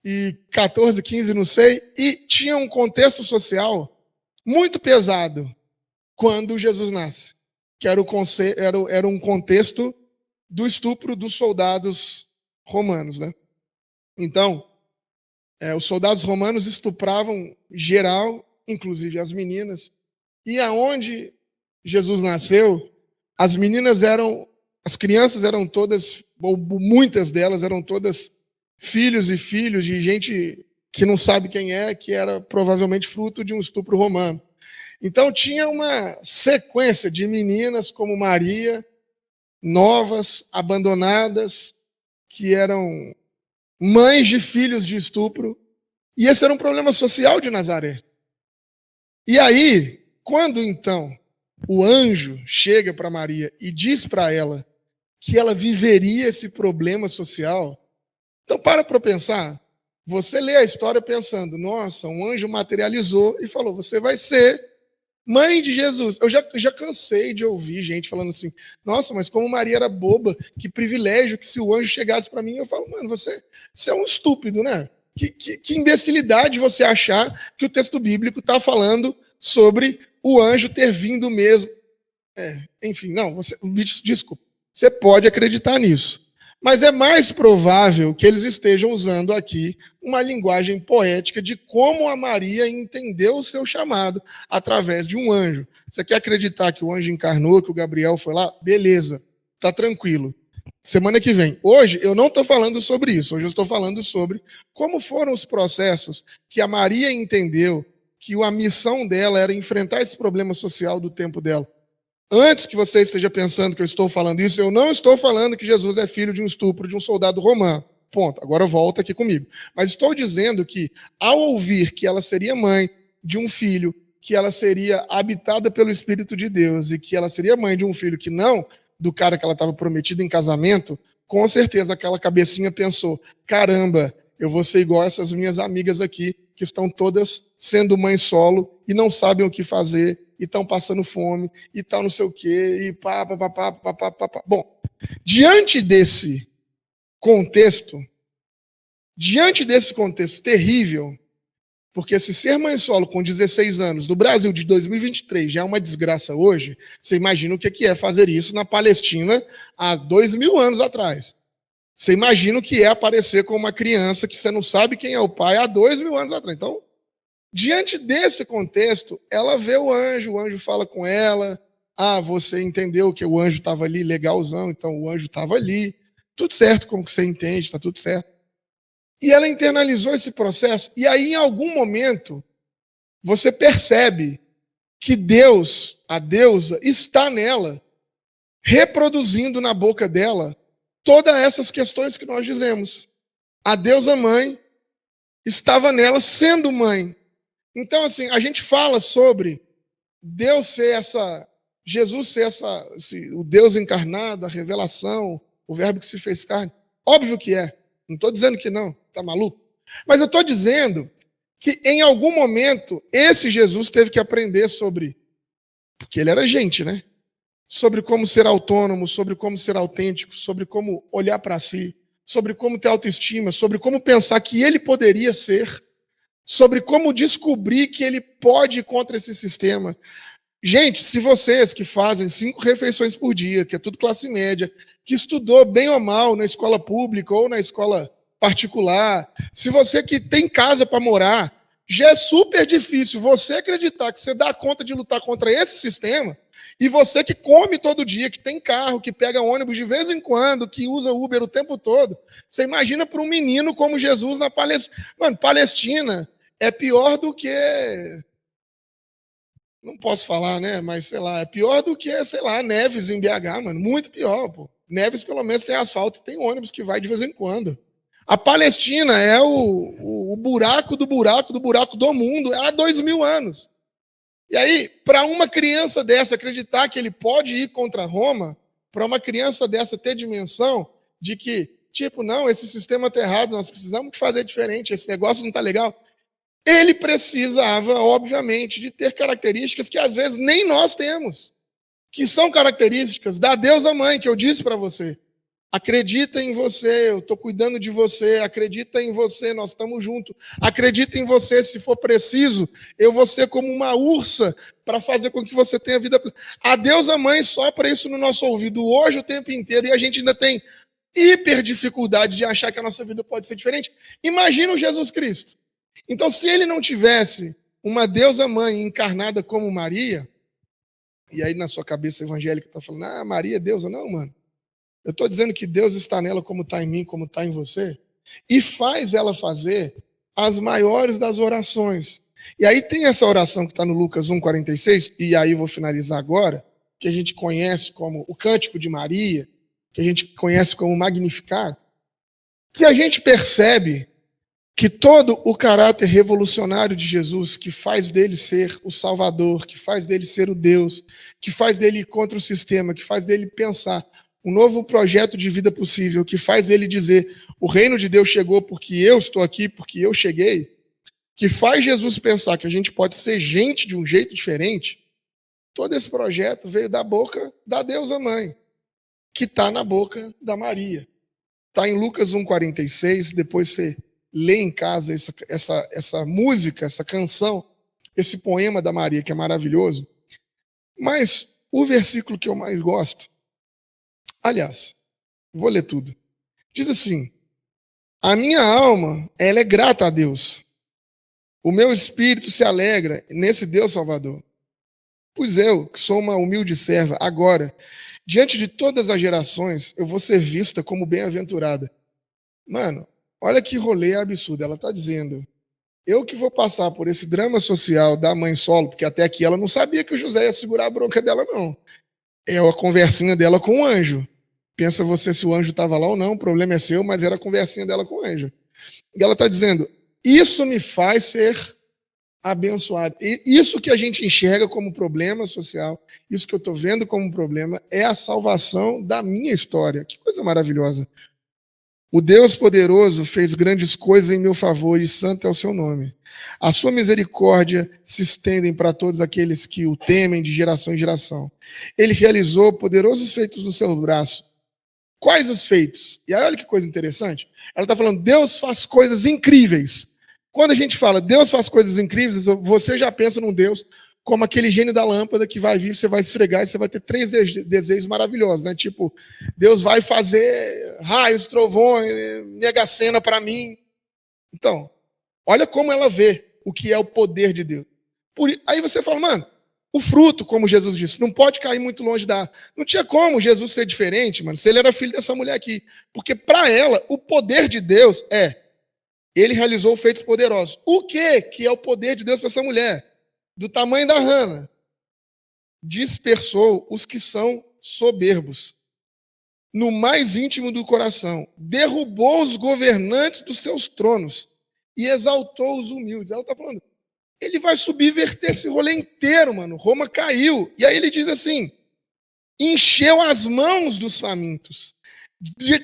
e 14, 15, não sei, e tinha um contexto social muito pesado quando Jesus nasce, que era um contexto do estupro dos soldados romanos, né? Então, os soldados romanos estupravam geral, inclusive as meninas, e aonde Jesus nasceu, as crianças eram todas, ou muitas delas eram todas filhos e filhos de gente que não sabe quem é, que era provavelmente fruto de um estupro romano. Então tinha uma sequência de meninas como Maria, novas, abandonadas, que eram mães de filhos de estupro, e esse era um problema social de Nazaré. E aí, quando então o anjo chega para Maria e diz para ela que ela viveria esse problema social, então para pensar, você lê a história pensando, nossa, um anjo materializou e falou, você vai ser mãe de Jesus. Eu já cansei de ouvir gente falando assim, nossa, mas como Maria era boba, que privilégio que se o anjo chegasse para mim, eu falo, mano, você é um estúpido, né? Que imbecilidade você achar que o texto bíblico está falando sobre o anjo ter vindo mesmo. Enfim, não, desculpa, você pode acreditar nisso. Mas é mais provável que eles estejam usando aqui uma linguagem poética de como a Maria entendeu o seu chamado através de um anjo. Você quer acreditar que o anjo encarnou, que o Gabriel foi lá? Beleza, tá tranquilo. Semana que vem. Hoje eu não estou falando sobre isso. Hoje eu estou falando sobre como foram os processos que a Maria entendeu que a missão dela era enfrentar esse problema social do tempo dela. Antes que você esteja pensando que eu estou falando isso, eu não estou falando que Jesus é filho de um estupro de um soldado romano. Ponto. Agora volta aqui comigo. Mas estou dizendo que, ao ouvir que ela seria mãe de um filho, que ela seria habitada pelo Espírito de Deus e que ela seria mãe de um filho que não do cara que ela estava prometida em casamento, com certeza aquela cabecinha pensou: caramba, eu vou ser igual essas minhas amigas aqui, que estão todas sendo mãe solo e não sabem o que fazer, e estão passando fome, e tal, não sei o quê, e pá. Bom, diante desse contexto terrível, porque se ser mãe solo com 16 anos no Brasil de 2023 já é uma desgraça hoje, você imagina o que é fazer isso na Palestina há 2000 anos atrás. Você imagina o que é aparecer com uma criança que você não sabe quem é o pai há 2000 anos atrás. Então, diante desse contexto, ela vê o anjo fala com ela, você entendeu que o anjo estava ali, legalzão, então o anjo estava ali, tudo certo como que você entende, está tudo certo. E ela internalizou esse processo, e aí em algum momento, você percebe que Deus, a deusa, está nela, reproduzindo na boca dela todas essas questões que nós dizemos. A deusa mãe estava nela sendo mãe. Então, assim, a gente fala sobre Deus ser Jesus ser o Deus encarnado, a revelação, o verbo que se fez carne. Óbvio que é. Não estou dizendo que não, tá maluco? Mas eu estou dizendo que em algum momento esse Jesus teve que aprender sobre, porque ele era gente, né? Sobre como ser autônomo, sobre como ser autêntico, sobre como olhar para si, sobre como ter autoestima, sobre como pensar que ele poderia ser, sobre como descobrir que ele pode ir contra esse sistema. Gente, se vocês que fazem 5 refeições por dia, que é tudo classe média, que estudou bem ou mal na escola pública ou na escola particular, se você que tem casa para morar, já é super difícil você acreditar que você dá conta de lutar contra esse sistema, e você que come todo dia, que tem carro, que pega ônibus de vez em quando, que usa Uber o tempo todo, você imagina para um menino como Jesus na Palestina. Mano, Palestina é pior do que... Não posso falar, né? Mas, sei lá, é pior do que, sei lá, Neves em BH, mano. Muito pior, pô. Neves, pelo menos, tem asfalto e tem ônibus que vai de vez em quando. A Palestina é o buraco do buraco do buraco do mundo há 2000 anos. E aí, para uma criança dessa acreditar que ele pode ir contra Roma, para uma criança dessa ter dimensão de que, tipo, não, esse sistema está errado, nós precisamos fazer diferente, esse negócio não está legal. Ele precisava, obviamente, de ter características que às vezes nem nós temos, que são características da deusa mãe, que eu disse para você. Acredita em você, eu estou cuidando de você, acredita em você, nós estamos juntos. Acredita em você, se for preciso, eu vou ser como uma ursa para fazer com que você tenha vida. A deusa mãe sopra isso no nosso ouvido hoje o tempo inteiro e a gente ainda tem hiper dificuldade de achar que a nossa vida pode ser diferente. Imagina o Jesus Cristo. Então, se ele não tivesse uma deusa mãe encarnada como Maria, e aí na sua cabeça evangélica está falando, Maria é deusa. Não, mano. Eu estou dizendo que Deus está nela como está em mim, como está em você, e faz ela fazer as maiores das orações. E aí tem essa oração que está no Lucas 1,46, e aí eu vou finalizar agora, que a gente conhece como o Cântico de Maria, que a gente conhece como Magnificat, que a gente percebe que todo o caráter revolucionário de Jesus, que faz dele ser o Salvador, que faz dele ser o Deus, que faz dele ir contra o sistema, que faz dele pensar um novo projeto de vida possível, que faz dele dizer, o reino de Deus chegou porque eu estou aqui, porque eu cheguei, que faz Jesus pensar que a gente pode ser gente de um jeito diferente, todo esse projeto veio da boca da deusa mãe, que está na boca da Maria. Está em Lucas 1,46, depois você lê em casa essa música, essa canção, esse poema da Maria, que é maravilhoso. Mas o versículo que eu mais gosto, aliás, vou ler tudo. Diz assim, a minha alma, ela é grata a Deus. O meu espírito se alegra nesse Deus Salvador. Pois eu, que sou uma humilde serva, agora Diante de todas as gerações, eu vou ser vista como bem-aventurada. Mano, olha que rolê absurdo. Ela está dizendo, eu que vou passar por esse drama social da mãe solo, porque até aqui ela não sabia que o José ia segurar a bronca dela, não. É a conversinha dela com o anjo. Pensa você se o anjo estava lá ou não, o problema é seu, mas era a conversinha dela com o anjo. E ela está dizendo, isso me faz ser abençoado. E isso que a gente enxerga como problema social, isso que eu estou vendo como problema, é a salvação da minha história. Que coisa maravilhosa. O Deus poderoso fez grandes coisas em meu favor e santo é o seu nome. A sua misericórdia se estendem para todos aqueles que o temem de geração em geração. Ele realizou poderosos feitos no seu braço. Quais os feitos? E aí olha que coisa interessante. Ela está falando, Deus faz coisas incríveis. Quando a gente fala, Deus faz coisas incríveis, você já pensa num Deus como aquele gênio da lâmpada que vai vir, você vai esfregar e você vai ter 3 desejos maravilhosos, né? Tipo, Deus vai fazer raios, trovões, mega cena para mim. Então, olha como ela vê o que é o poder de Deus. Aí você fala, mano, o fruto, como Jesus disse, não pode cair muito longe da... Não tinha como Jesus ser diferente, mano, se ele era filho dessa mulher aqui. Porque para ela, o poder de Deus ele realizou feitos poderosos. O que é o poder de Deus para essa mulher? Do tamanho da rana. Dispersou os que são soberbos. No mais íntimo do coração. Derrubou os governantes dos seus tronos. E exaltou os humildes. Ela está falando, ele vai subverter esse rolê inteiro, mano. Roma caiu. E aí ele diz assim, encheu as mãos dos famintos.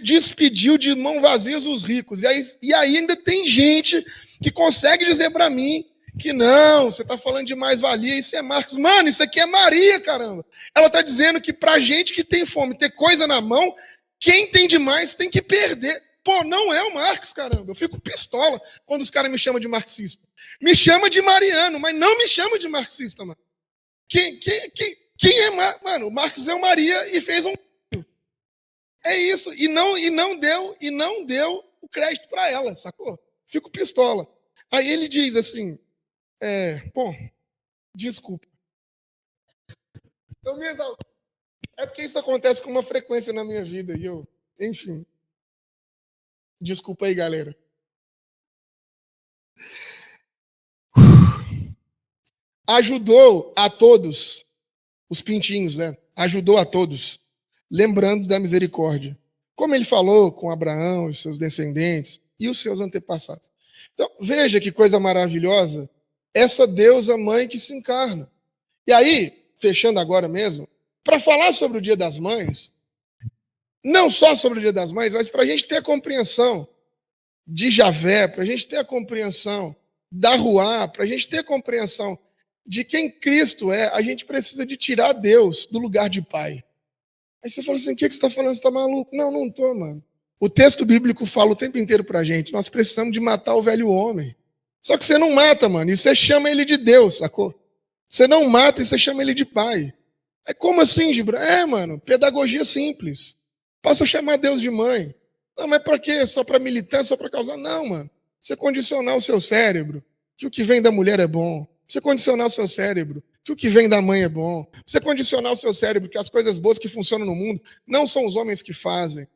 Despediu de mão vazias os ricos. E aí ainda tem gente que consegue dizer para mim que não, você está falando de mais-valia, isso é Marcos. Mano, isso aqui é Maria, caramba. Ela está dizendo que para gente que tem fome, ter coisa na mão, quem tem demais tem que perder. Pô, não é o Marcos, caramba. Eu fico pistola quando os caras me chamam de marxista. Me chama de mariano, mas não me chama de marxista, mano. Quem é, mano? O Marcos leu Maria e fez um... É isso. E não deu o crédito para ela, sacou? Fico pistola. Aí ele diz assim, bom, desculpa. Eu me exalto. É porque isso acontece com uma frequência na minha vida. E eu, enfim. Desculpa aí, galera. Ajudou a todos, os pintinhos, né? Ajudou a todos, lembrando da misericórdia. Como ele falou com Abraão, os seus descendentes e os seus antepassados. Então, veja que coisa maravilhosa, essa deusa mãe que se encarna. E aí, fechando agora mesmo, para falar sobre o Dia das Mães, não só sobre o Dia das Mães, mas para a gente ter a compreensão de Javé, para a gente ter a compreensão da Ruá, para a gente ter a compreensão de quem Cristo é, a gente precisa de tirar Deus do lugar de pai. Aí você fala assim, o que você está falando? Você está maluco? Não, não estou, mano. O texto bíblico fala o tempo inteiro para a gente, nós precisamos de matar o velho homem. Só que você não mata, mano, e você chama ele de Deus, sacou? Você não mata e você chama ele de pai. É como assim, Gibran? Mano, pedagogia simples. Posso chamar Deus de mãe. Não, mas para quê? Só para militar, só para causar? Não, mano. Você condicionar o seu cérebro que o que vem da mulher é bom. Você condicionar o seu cérebro que o que vem da mãe é bom. Você condicionar o seu cérebro que as coisas boas que funcionam no mundo não são os homens que fazem.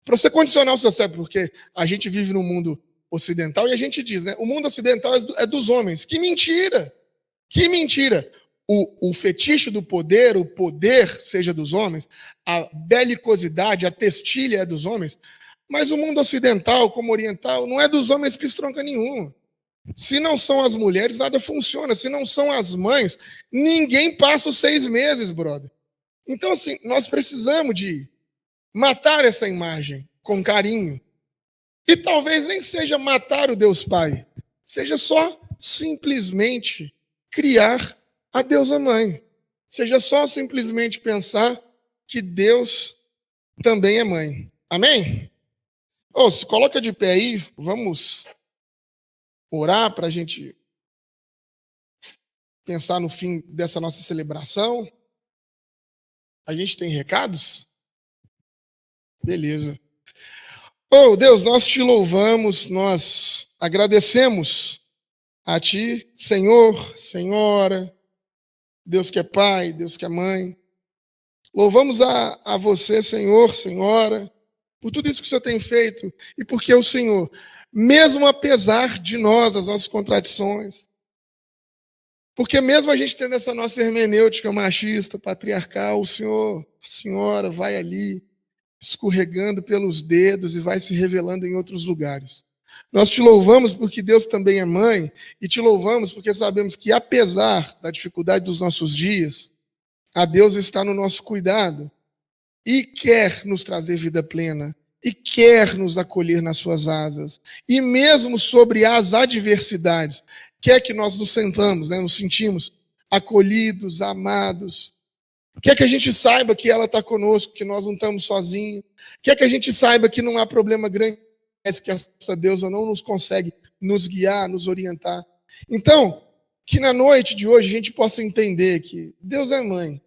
Para você condicionar o seu cérebro, porque a gente vive no mundo ocidental e a gente diz, né? O mundo ocidental é dos homens. Que mentira! Que mentira! O fetiche do poder, o poder seja dos homens, a belicosidade, a testilha é dos homens, mas o mundo ocidental, como oriental, não é dos homens pistronca nenhum. Se não são as mulheres, nada funciona. Se não são as mães, ninguém passa os 6 meses, brother. Então, assim, nós precisamos de matar essa imagem com carinho. E talvez nem seja matar o Deus Pai, seja só simplesmente criar a deusa mãe. Seja só simplesmente pensar que Deus também é mãe. Amém? Se coloca de pé aí, vamos orar para a gente pensar no fim dessa nossa celebração. A gente tem recados? Beleza. Deus, nós te louvamos, nós agradecemos a ti, Senhor, Senhora, Deus que é Pai, Deus que é Mãe. Louvamos a você, Senhor, Senhora, por tudo isso que o Senhor tem feito e porque o Senhor, mesmo apesar de nós, as nossas contradições, porque mesmo a gente tendo essa nossa hermenêutica machista, patriarcal, o Senhor, a Senhora vai ali, escorregando pelos dedos e vai se revelando em outros lugares. Nós te louvamos porque Deus também é mãe e te louvamos porque sabemos que, apesar da dificuldade dos nossos dias, a Deus está no nosso cuidado e quer nos trazer vida plena e quer nos acolher nas suas asas. E mesmo sobre as adversidades, quer que nós nos sentamos, né, nos sentimos acolhidos, amados. Quer que a gente saiba que ela está conosco, que nós não estamos sozinhos. Quer que a gente saiba que não há problema grande, que essa deusa não nos consegue nos guiar, nos orientar. Então, que na noite de hoje a gente possa entender que Deus é mãe.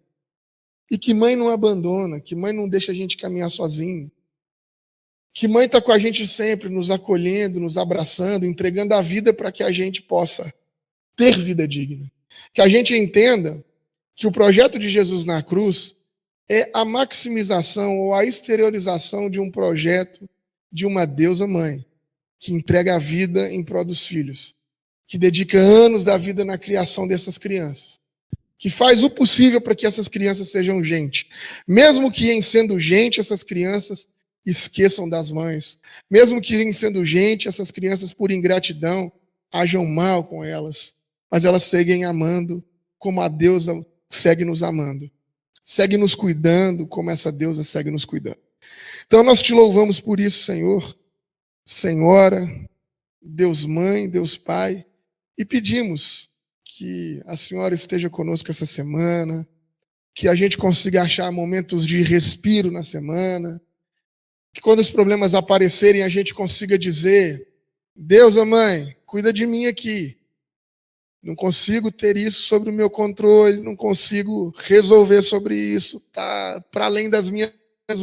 E que mãe não abandona, que mãe não deixa a gente caminhar sozinho. Que mãe está com a gente sempre, nos acolhendo, nos abraçando, entregando a vida para que a gente possa ter vida digna. Que a gente entenda que o projeto de Jesus na cruz é a maximização ou a exteriorização de um projeto de uma deusa mãe, que entrega a vida em prol dos filhos, que dedica anos da vida na criação dessas crianças, que faz o possível para que essas crianças sejam gente. Mesmo que em sendo gente, essas crianças esqueçam das mães. Mesmo que em sendo gente, essas crianças, por ingratidão, hajam mal com elas. Mas elas seguem amando como a deusa segue nos amando. Segue nos cuidando como essa deusa segue nos cuidando. Então nós te louvamos por isso, Senhor, Senhora, Deus Mãe, Deus Pai, e pedimos que a Senhora esteja conosco essa semana, que a gente consiga achar momentos de respiro na semana, que quando os problemas aparecerem a gente consiga dizer: Deus, mãe, cuida de mim aqui. Não consigo ter isso sobre o meu controle, não consigo resolver sobre isso, está para além das minhas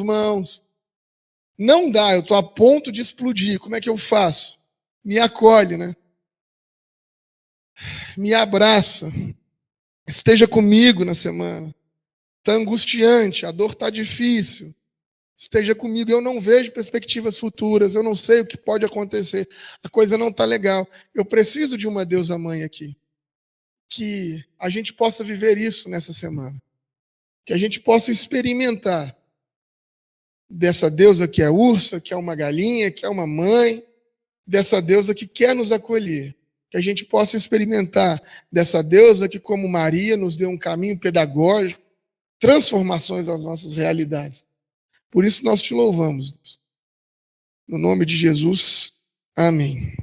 mãos. Não dá, eu estou a ponto de explodir, como é que eu faço? Me acolhe, né? Me abraça, esteja comigo na semana. Está angustiante, a dor está difícil. Esteja comigo, eu não vejo perspectivas futuras, eu não sei o que pode acontecer, a coisa não está legal. Eu preciso de uma deusa mãe aqui. Que a gente possa viver isso nessa semana. Que a gente possa experimentar dessa deusa que é ursa, que é uma galinha, que é uma mãe, dessa deusa que quer nos acolher. Que a gente possa experimentar dessa deusa que, como Maria, nos deu um caminho pedagógico, transformações das nossas realidades. Por isso nós te louvamos, Deus. No nome de Jesus, amém.